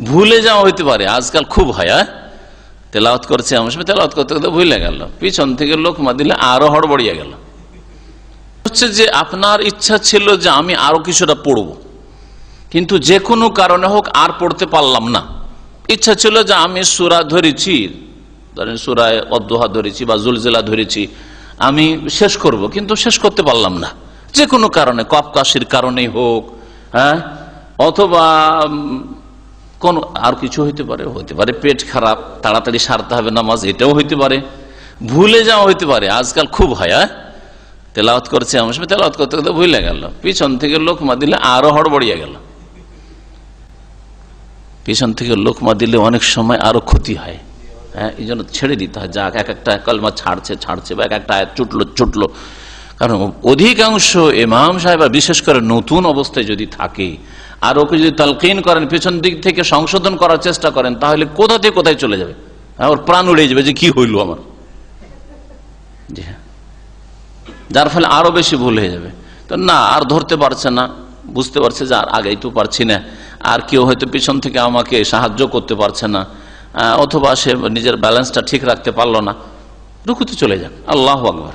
ভুলে যাওয়া হইতে পারে, আজকাল খুব হয়। তেলাওয়াত করছে, আমার সময় তেলাওয়াত করতে করতে ভুলে গেল, পিছন থেকে লোকমা দিলে আরো হড়বড়িয়ে গেল। হচ্ছে যে আপনার ইচ্ছা ছিল যে আমি আরো কিছুটা পড়বো, কিন্তু যে কোনো কারণে হোক আর পড়তে পারলাম না। ইচ্ছা ছিল যে আমি সূরা ধরেছি, ধরেন সূরা অদ্দুহা ধরেছি বা জুলজিলা ধরেছি, আমি শেষ করব, কিন্তু শেষ করতে পারলাম না। যে কোনো কারণে, কফকাশির কারণেই হোক, অথবা কোন আর কিছু হইতে পারে পেট খারাপ, তাড়াতাড়ি সারতে হবে নামাজ, এটাও হইতে পারে। ভুলে যাওয়া হইতে পারে, আজকাল খুব হয়। তেলাওয়াত করছে, আমার সময় তেলাওয়াত করতে করতে ভুলে গেল, পিছন থেকে লোকমা দিলে আরো হড়বড়িয়ে গেল। পিছন থেকে লোকমা দিলে অনেক সময় আরো ক্ষতি হয়। এই জন্য ছেড়ে দিতে হয়, যাক এক একটা কলমা ছাড়ছে বা এক একটা আয়াত চুটলো। কারণ অধিকাংশ ইমাম সাহেব, বিশেষ করে নতুন অবস্থায় যদি থাকে আর ওকে যদি তালকিন করেন, পেছন দিক থেকে সংশোধন করার চেষ্টা করেন, তাহলে কোথা থেকে কোথায় চলে যাবে, ওর প্রাণ উড়ে যাবে যে কি হইল আমার। জি হ্যাঁ, যার ফলে আরো বেশি ভুল হয়ে যাবে। তো না, আর ধরতে পারছে না, বুঝতে পারছে যে আর আগেই তো পারছি না, আর কেউ হয়তো পিছন থেকে আমাকে সাহায্য করতে পারছে না, অথবা সে নিজের ব্যালেন্সটা ঠিক রাখতে পারলো না, রুকুতে চলে যাক, আল্লাহু আকবার,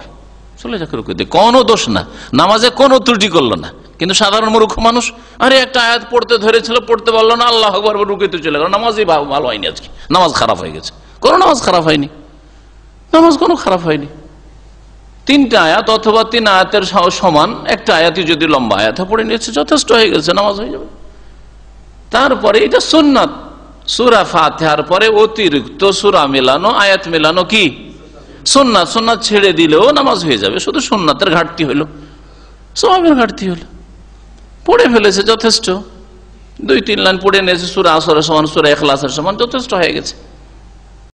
চলে যাক রুকুতে, কোনো দোষ না, নামাজে কোনো ত্রুটি করলো না। কিন্তু সাধারণ মূর্খ মানুষ, আরে একটা আয়াত পড়তে ধরেছিল, পড়তে পারলো না, আল্লাহু আকবার, রুকুতে চলে গেল, নামাজই ভালো হয়নি, আজকে নামাজ খারাপ হয়ে গেছে। কোনো নামাজ খারাপ হয়নি, নামাজ কোনো খারাপ হয়নি। তিনটা আয়াত অথবা তিন আয়াতের সমান একটা আয়াতই যদি লম্বা আয়াত পড়ে নিয়েছে, যথেষ্ট হয়ে গেছে, নামাজ হয়ে যাবে। তারপরে এটা সুন্নাত, সূরা ফাতিহার পরে অতিরিক্ত সূরা মেলানো, আয়াত মেলানো কি সুন্নাত। সুন্নাত ছেড়ে দিলেও নামাজ হয়ে যাবে, শুধু সুন্নাতের ঘাটতি হলো, সওয়াবের ঘাটতি হলো। পড়ে ফেলেছে, যথেষ্ট, 2-3 লাইন পড়ে নিয়েছে, সূরা আসরের সমান, সূরা ইখলাসের সমান, যথেষ্ট হয়ে গেছে।